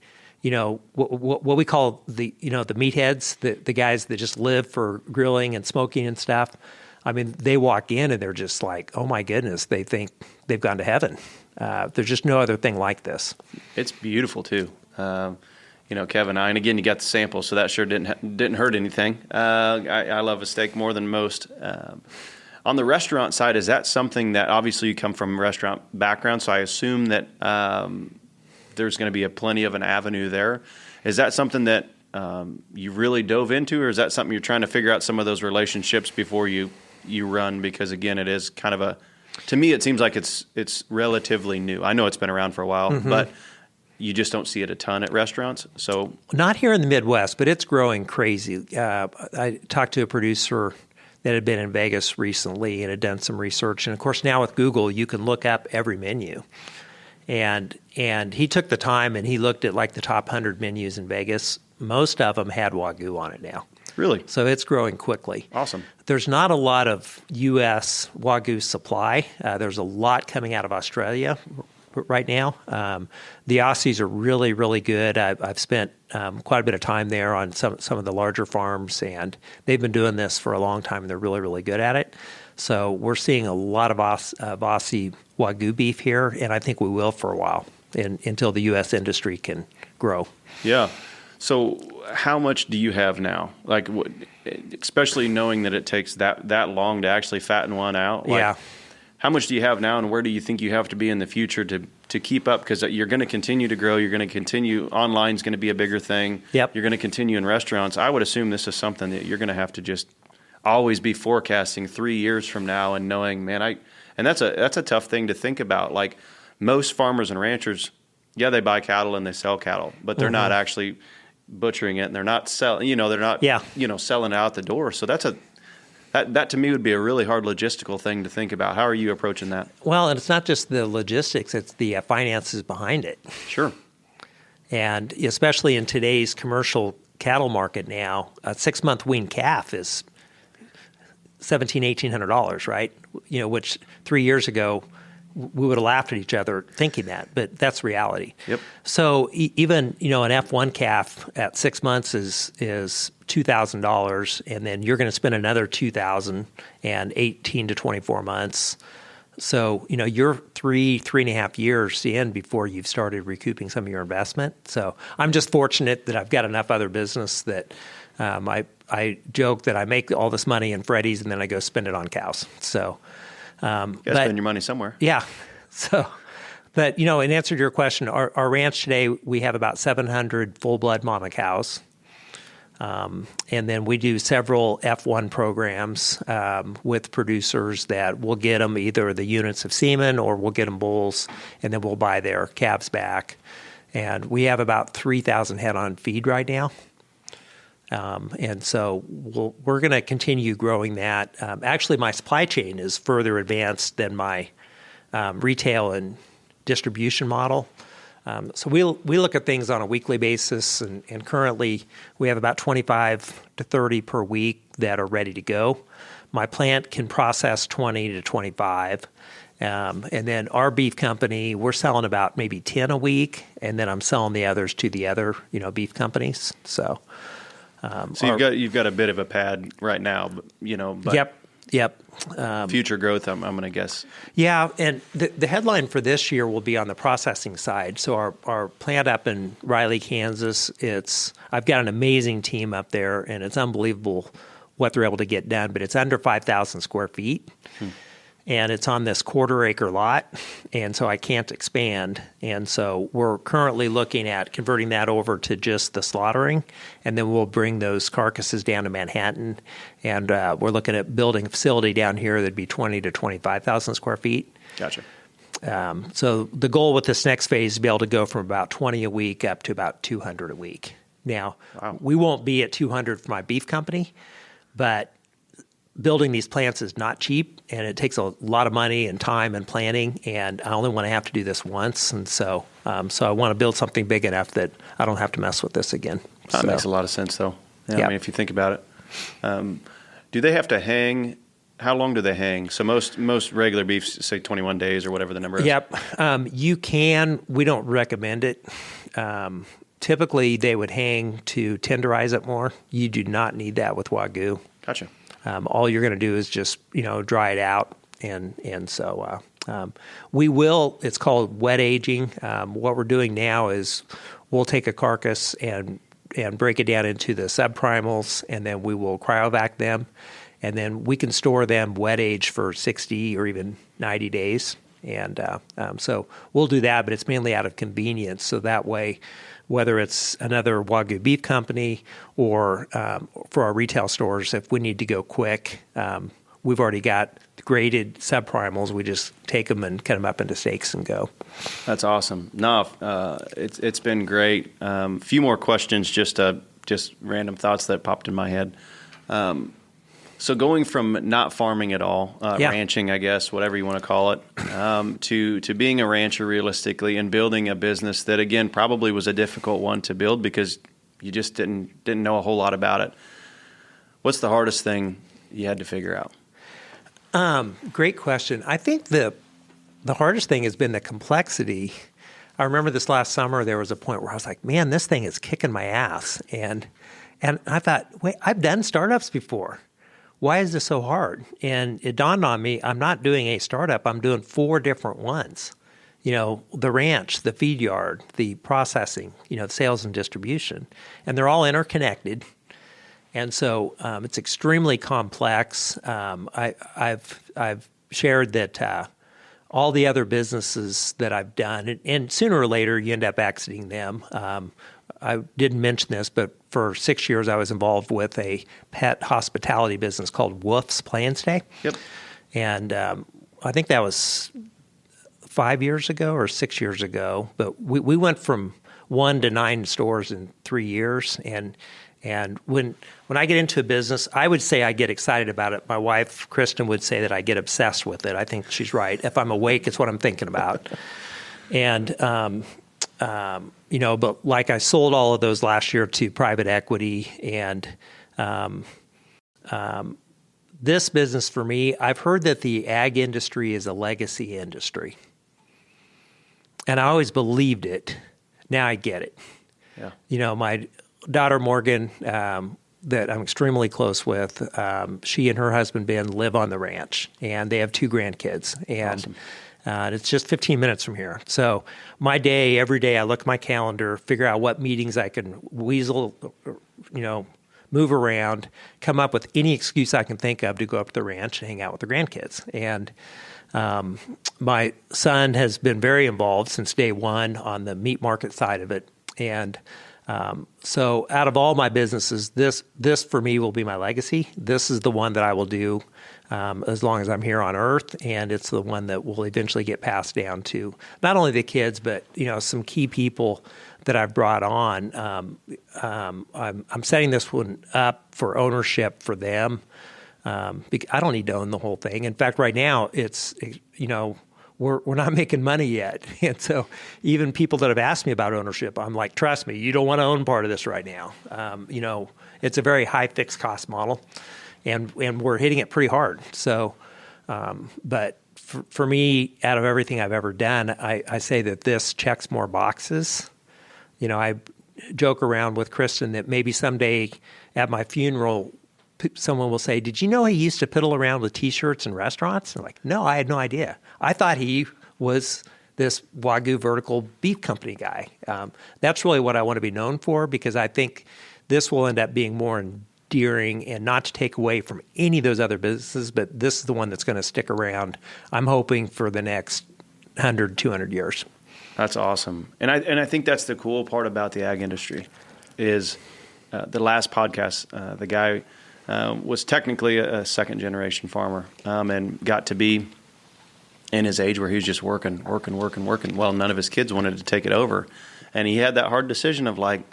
what we call the meatheads, the guys that just live for grilling and smoking and stuff. I mean, they walk in and they're just like, oh my goodness, they think they've gone to heaven. There's just no other thing like this. It's beautiful too. Kevin, and again, you got the sample, so that sure didn't hurt anything. I love a steak more than most. On the restaurant side, is that something that, obviously you come from a restaurant background, so I assume that there's going to be plenty of an avenue there. Is that something that you really dove into, or is that something you're trying to figure out some of those relationships before you run? Because again, it is kind of to me, it seems like it's relatively new. I know it's been around for a while, but you just don't see it a ton at restaurants. So not here in the Midwest, but it's growing crazy. I talked to a producer that had been in Vegas recently and had done some research. And of course, now with Google, you can look up every menu. And he took the time and he looked at like the top 100 menus in Vegas. Most of them had Wagyu on it now. Really? So it's growing quickly. Awesome. There's not a lot of U.S. Wagyu supply. There's a lot coming out of Australia, right now. The Aussies are really, really good. I've spent quite a bit of time there on some of the larger farms, and they've been doing this for a long time, and they're really, really good at it. So we're seeing a lot of Aussie Wagyu beef here, and I think we will for a while until the U.S. industry can grow. Yeah. So how much do you have now? Like, especially knowing that it takes that long to actually fatten one out. Like, yeah. How much do you have now, and where do you think you have to be in the future to keep up? Because you're going to continue to grow. You're going to continue. Online's going to be a bigger thing. Yep. You're going to continue in restaurants. I would assume this is something that you're going to have to just always be forecasting 3 years from now and knowing, man, and that's a tough thing to think about. Like, most farmers and ranchers, yeah, they buy cattle and they sell cattle, but they're not actually butchering it, and they're not selling. They're not selling it out the door. So that to me would be a really hard logistical thing to think about. How are you approaching that? Well, and it's not just the logistics; it's the finances behind it. Sure. And especially in today's commercial cattle market now, a 6-month weaned calf is $1,800, right? Which 3 years ago we would have laughed at each other thinking that, but that's reality. Yep. So even an F1 calf at 6 months is $2,000, and then you're going to spend another $2,000 and 18 to 24 months. So you're 3.5 years in before you've started recouping some of your investment. So I'm just fortunate that I've got enough other business that I joke that I make all this money in Freddy's and then I go spend it on cows. So. You gotta spend your money somewhere. Yeah. So, but in answer to your question, our ranch today, we have about 700 full-blood mama cows. And then we do several F1 programs with producers that we'll get them either the units of semen or we'll get them bulls, and then we'll buy their calves back. And we have about 3,000 head on feed right now. And so we're going to continue growing that. Actually, my supply chain is further advanced than my retail and distribution model. So we look at things on a weekly basis, and currently we have about 25 to 30 per week that are ready to go. My plant can process 20 to 25. And then our beef company, we're selling about maybe 10 a week, and then I'm selling the others to the other beef companies. So. So you've got a bit of a pad right now, but Yep. Future growth, I'm going to guess. Yeah, and the headline for this year will be on the processing side. So our plant up in Riley, Kansas, I've got an amazing team up there, and it's unbelievable what they're able to get done. But it's under 5,000 square feet. And it's on this 1/4-acre lot, and so I can't expand. And so we're currently looking at converting that over to just the slaughtering, and then we'll bring those carcasses down to Manhattan. And we're looking at building a facility down here that'd be 20 to 25,000 square feet. Gotcha. So the goal with this next phase is to be able to go from about 20 a week up to about 200 a week. Now, we won't be at 200 for my beef company, but building these plants is not cheap, and it takes a lot of money and time and planning, and I only want to have to do this once, and so I want to build something big enough that I don't have to mess with this again. That makes a lot of sense, though. Yeah. I mean, if you think about it. Do they have to hang? How long do they hang? So most regular beefs, say 21 days or whatever the number is. Yep. You can. We don't recommend it. Typically, they would hang to tenderize it more. You do not need that with Wagyu. Gotcha. All you're going to do is just dry it out, and so we will. It's called wet aging. What we're doing now is we'll take a carcass and break it down into the subprimals, and then we will cryovac them, and then we can store them wet age for 60 or even 90 days. And so we'll do that, but it's mainly out of convenience. So that way, whether it's another Wagyu beef company or for our retail stores, if we need to go quick, we've already got graded subprimals. We just take them and cut them up into steaks and go. That's awesome. No, it's been great. Few more questions, just random thoughts that popped in my head. So going from not farming at all, ranching, I guess, whatever you want to call it, to being a rancher realistically and building a business that, again, probably was a difficult one to build because you just didn't know a whole lot about it. What's the hardest thing you had to figure out? Great question. I think the the hardest thing has been the complexity. I remember this last summer, there was a point where I was like, man, this thing is kicking my ass. And I thought, wait, I've done startups before. Why is this so hard? And it dawned on me, I'm not doing a startup. I'm doing 4 different ones. The ranch, the feed yard, the processing, the sales and distribution. And they're all interconnected. And so it's extremely complex. I've shared that all the other businesses that I've done, and sooner or later you end up exiting them. I didn't mention this, but for 6 years I was involved with a pet hospitality business called Woof's Play and Stay. Yep. And I think that was 5 years ago or 6 years ago. But we went from 1 to 9 stores in 3 years. And when I get into a business, I would say I get excited about it. My wife, Kristen, would say that I get obsessed with it. I think she's right. If I'm awake, it's what I'm thinking about. And but like I sold all of those last year to private equity, and this business for me, I've heard that the ag industry is a legacy industry, and I always believed it. Now I get it. Yeah. My daughter Morgan, that I'm extremely close with, she and her husband Ben live on the ranch, and they have 2 grandkids, and. Awesome. It's just 15 minutes from here. So my day, every day I look at my calendar, figure out what meetings I can weasel, move around, come up with any excuse I can think of to go up to the ranch and hang out with the grandkids. And my son has been very involved since day one on the meat market side of it. And so out of all my businesses, this for me will be my legacy. This is the one that I will do as long as I'm here on Earth, and it's the one that will eventually get passed down to not only the kids, but some key people that I've brought on. I'm setting this one up for ownership for them. I don't need to own the whole thing. In fact, right now it's we're not making money yet, and so even people that have asked me about ownership, I'm like, trust me, you don't want to own part of this right now. It's a very high fixed cost model. And we're hitting it pretty hard. So, but for me, out of everything I've ever done, I say that this checks more boxes. I joke around with Kristen that maybe someday at my funeral, someone will say, "Did you know he used to piddle around with T-shirts in restaurants?" I'm like, "No, I had no idea. I thought he was this Wagyu vertical beef company guy." That's really what I want to be known for, because I think this will end up being more endearing, and not to take away from any of those other businesses, but this is the one that's going to stick around, I'm hoping, for the next 100, 200 years. That's awesome. And I think that's the cool part about the ag industry is the last podcast, the guy was technically a second-generation farmer and got to be in his age where he was just working. Well, none of his kids wanted to take it over. And he had that hard decision of like,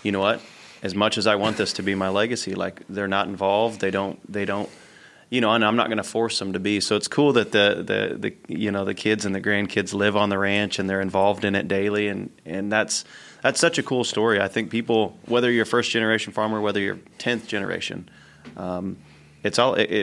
you know what? As much as I want this to be my legacy, like they're not involved, they don't, and I'm not going to force them to be. So it's cool that the kids and the grandkids live on the ranch and they're involved in it daily, and that's such a cool story. I think people, whether you're first generation farmer, whether you're 10th generation, it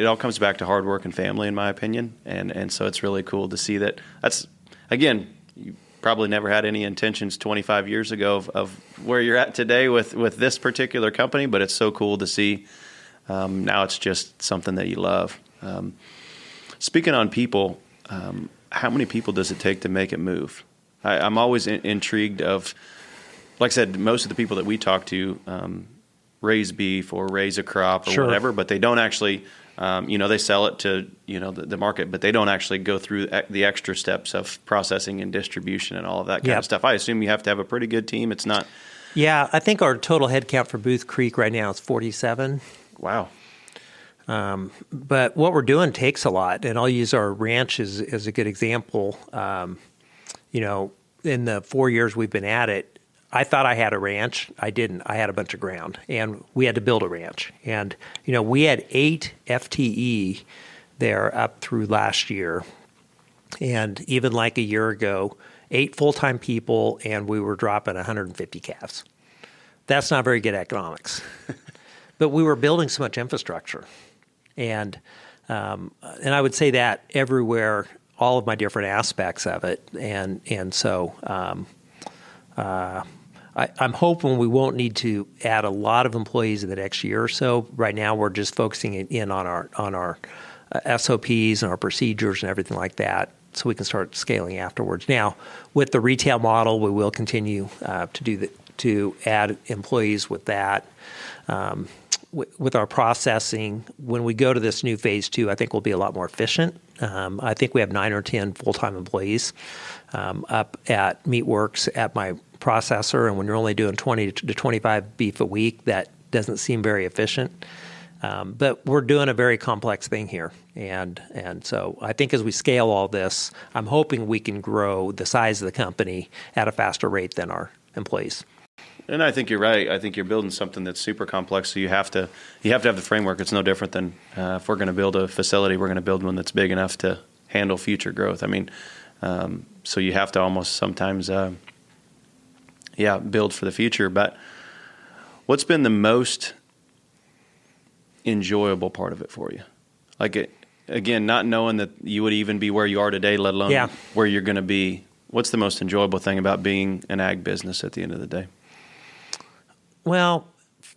all comes back to hard work and family, in my opinion, and so it's really cool to see that. That's again. You probably never had any intentions 25 years ago of where you're at today with this particular company, but it's so cool to see now it's just something that you love. Speaking on people, how many people does it take to make it move? I'm always intrigued of, like I said, most of the people that we talk to raise beef or raise a crop or Sure. whatever, but they don't actually they sell it to, the market, but they don't actually go through the extra steps of processing and distribution and all of that kind of stuff. I assume you have to have a pretty good team. It's not. Yeah, I think our total head count for Booth Creek right now is 47. Wow. But what we're doing takes a lot, and I'll use our ranch as a good example. In the 4 years we've been at it, I thought I had a ranch. I didn't. I had a bunch of ground, and we had to build a ranch. And, we had 8 FTE there up through last year. And even like a year ago, 8 full-time people, and we were dropping 150 calves. That's not very good economics. But we were building so much infrastructure. And I would say that everywhere all of my different aspects of it. And so I'm hoping we won't need to add a lot of employees in the next year or so. Right now, we're just focusing in on our SOPs and our procedures and everything like that, so we can start scaling afterwards. Now, with the retail model, we will continue to add employees with that. With our processing, when we go to this new phase 2, I think we'll be a lot more efficient. I think we have 9 or 10 full-time employees up at Meatworks at my processor, and when you're only doing 20 to 25 beef a week, that doesn't seem very efficient. But we're doing a very complex thing here, and so I think as we scale all this, I'm hoping we can grow the size of the company at a faster rate than our employees. And I think you're right. I think you're building something that's super complex, so you have to have the framework. It's no different than if we're going to build a facility, we're going to build one that's big enough to handle future growth. I mean, so you have to almost sometimes, build for the future. But what's been the most enjoyable part of it for you? Like, again, not knowing that you would even be where you are today, let alone where you're going to be. What's the most enjoyable thing about being an ag business at the end of the day? Well,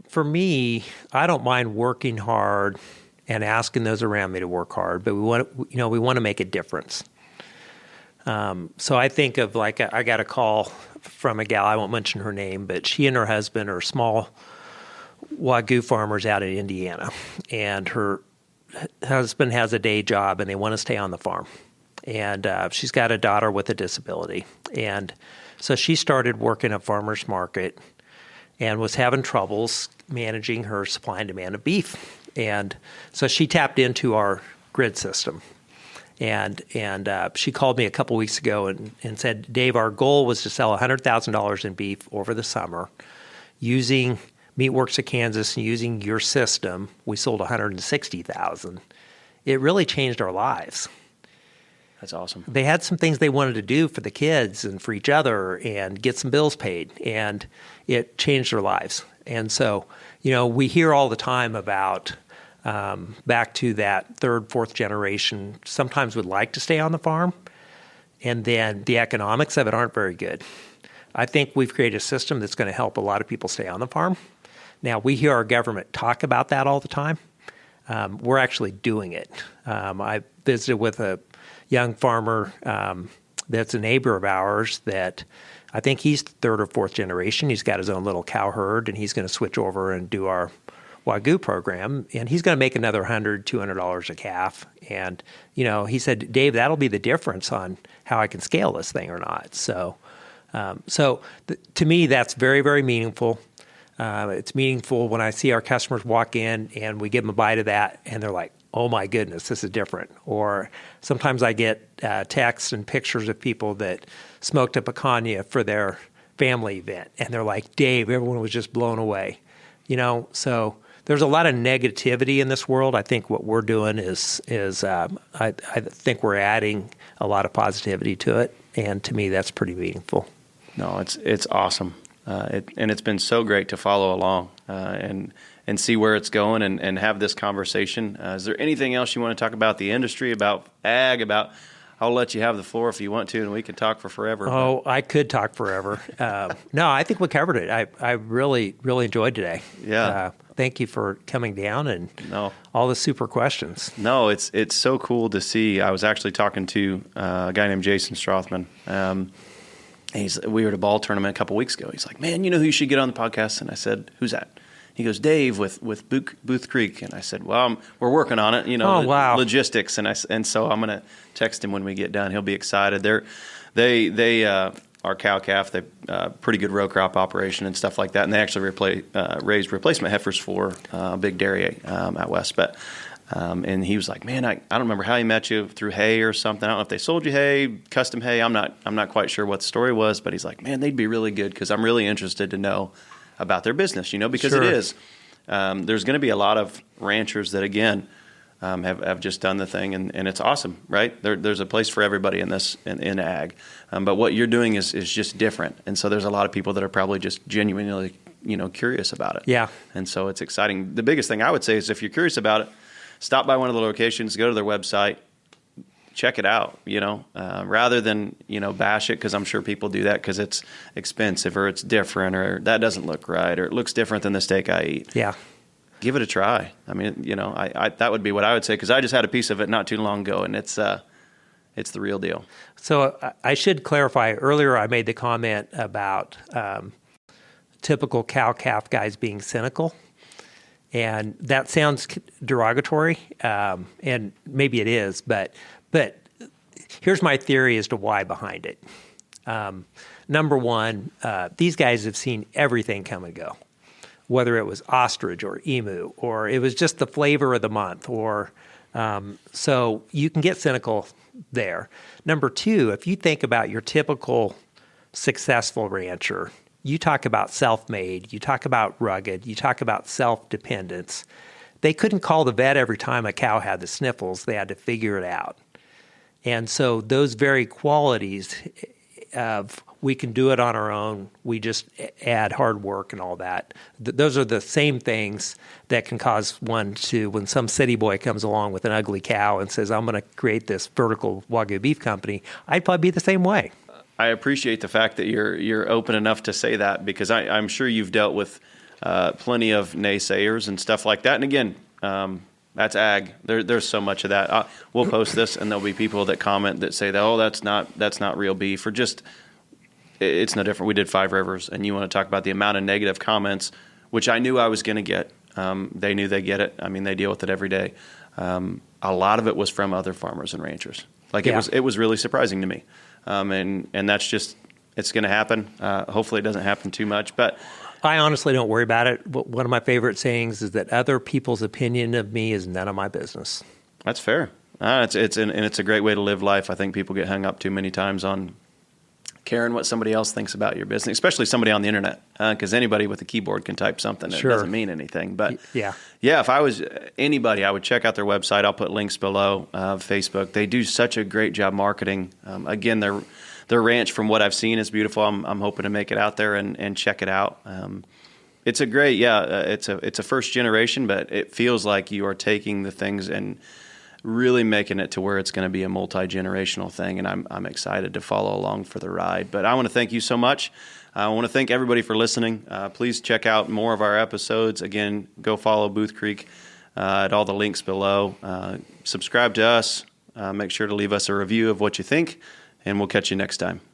for me, I don't mind working hard and asking those around me to work hard, but we want to make a difference. So I think of, like, I got a call from a gal, I won't mention her name, but she and her husband are small Wagyu farmers out in Indiana, and her husband has a day job and they want to stay on the farm. And she's got a daughter with a disability. And so she started working at farmer's market and was having troubles managing her supply and demand of beef. And so she tapped into our grid system. And she called me a couple weeks ago and said, Dave, our goal was to sell $100,000 in beef over the summer. Using Meatworks of Kansas and using your system, we sold $160,000. It really changed our lives. That's awesome. They had some things they wanted to do for the kids and for each other and get some bills paid, and it changed their lives. And so, we hear all the time about back to that third, fourth generation sometimes would like to stay on the farm, and then the economics of it aren't very good. I think we've created a system that's going to help a lot of people stay on the farm. Now, we hear our government talk about that all the time. We're actually doing it. I visited with a young farmer that's a neighbor of ours that I think he's third or fourth generation. He's got his own little cow herd, and he's going to switch over and do our Wagyu program, and he's going to make another $100, $200 a calf. And, he said, Dave, that'll be the difference on how I can scale this thing or not. So to me, that's very, very meaningful. It's meaningful when I see our customers walk in and we give them a bite of that, and they're like, oh my goodness, this is different. Or sometimes I get texts and pictures of people that smoked a picanha for their family event, and they're like, Dave, everyone was just blown away. So there's a lot of negativity in this world. I think what we're doing is I think we're adding a lot of positivity to it, and to me, that's pretty meaningful. No, it's awesome, and it's been so great to follow along and see where it's going and have this conversation. Is there anything else you want to talk about the industry, about ag, about? I'll let you have the floor if you want to, and we can talk for forever. Oh, I could talk forever. No, I think we covered it. I really, really enjoyed today. Yeah. Thank you for coming down and all the super questions. No, it's so cool to see. I was actually talking to a guy named Jason Strothman. We were at a ball tournament a couple weeks ago. He's like, man, who you should get on the podcast? And I said, who's that? He goes, Dave with Booth Creek. And I said, well, we're working on it, wow. Logistics. And so I'm going to text him when we get done. He'll be excited. They are cow-calf, they pretty good row crop operation and stuff like that. And they actually raised replacement heifers for big dairy out west. But and he was like, man, I don't remember how he met you, through hay or something. I don't know if they sold you hay, custom hay. I'm not quite sure what the story was, but he's like, man, they'd be really good because I'm really interested to know about their business, because Sure. it is. There's going to be a lot of ranchers that, again, have just done the thing, and it's awesome, right? There's a place for everybody in this in ag, but what you're doing is just different, and so there's a lot of people that are probably just genuinely curious about it. Yeah, and so it's exciting. The biggest thing I would say is if you're curious about it, stop by one of the locations, go to their website, check it out, rather than, bash it, because I'm sure people do that because it's expensive or it's different or that doesn't look right or it looks different than the steak I eat. Yeah. Give it a try. I mean, I that would be what I would say, because I just had a piece of it not too long ago, and it's the real deal. So I should clarify, earlier I made the comment about typical cow-calf guys being cynical. And that sounds derogatory, and maybe it is, but here's my theory as to why behind it. Number one, these guys have seen everything come and go, whether it was ostrich or emu, or it was just the flavor of the month, or so you can get cynical there. Number two, if you think about your typical successful rancher, you talk about self-made, you talk about rugged, you talk about self-dependence. They couldn't call the vet every time a cow had the sniffles. They had to figure it out. And so those very qualities of we can do it on our own, we just add hard work and all that, those are the same things that can cause one to, when some city boy comes along with an ugly cow and says, I'm going to create this vertical Wagyu beef company, I'd probably be the same way. I appreciate the fact that you're open enough to say that, because I'm sure you've dealt with plenty of naysayers and stuff like that. And again, that's ag. There's so much of that. We'll post this, and there'll be people that comment that say that, oh, that's not real beef, or just it's no different. We did Five Rivers, and you want to talk about the amount of negative comments, which I knew I was going to get. They knew they get it. I mean, they deal with it every day. A lot of it was from other farmers and ranchers. It was really surprising to me. And that's just, it's going to happen. Hopefully it doesn't happen too much, but I honestly don't worry about it. One of my favorite sayings is that other people's opinion of me is none of my business. That's fair. It's a great way to live life. I think people get hung up too many times on caring what somebody else thinks about your business, especially somebody on the internet, because anybody with a keyboard can type something that doesn't mean anything. But yeah, if I was anybody, I would check out their website. I'll put links below. Facebook, they do such a great job marketing. Again, their ranch, from what I've seen, is beautiful. I'm hoping to make it out there and check it out. It's a great, it's a first generation, but it feels like you are taking the things and really making it to where it's going to be a multi-generational thing, and I'm excited to follow along for the ride. But I want to thank you so much. I want to thank everybody for listening. Please check out more of our episodes. Again, go follow Booth Creek at all the links below. Subscribe to us. Make sure to leave us a review of what you think, and we'll catch you next time.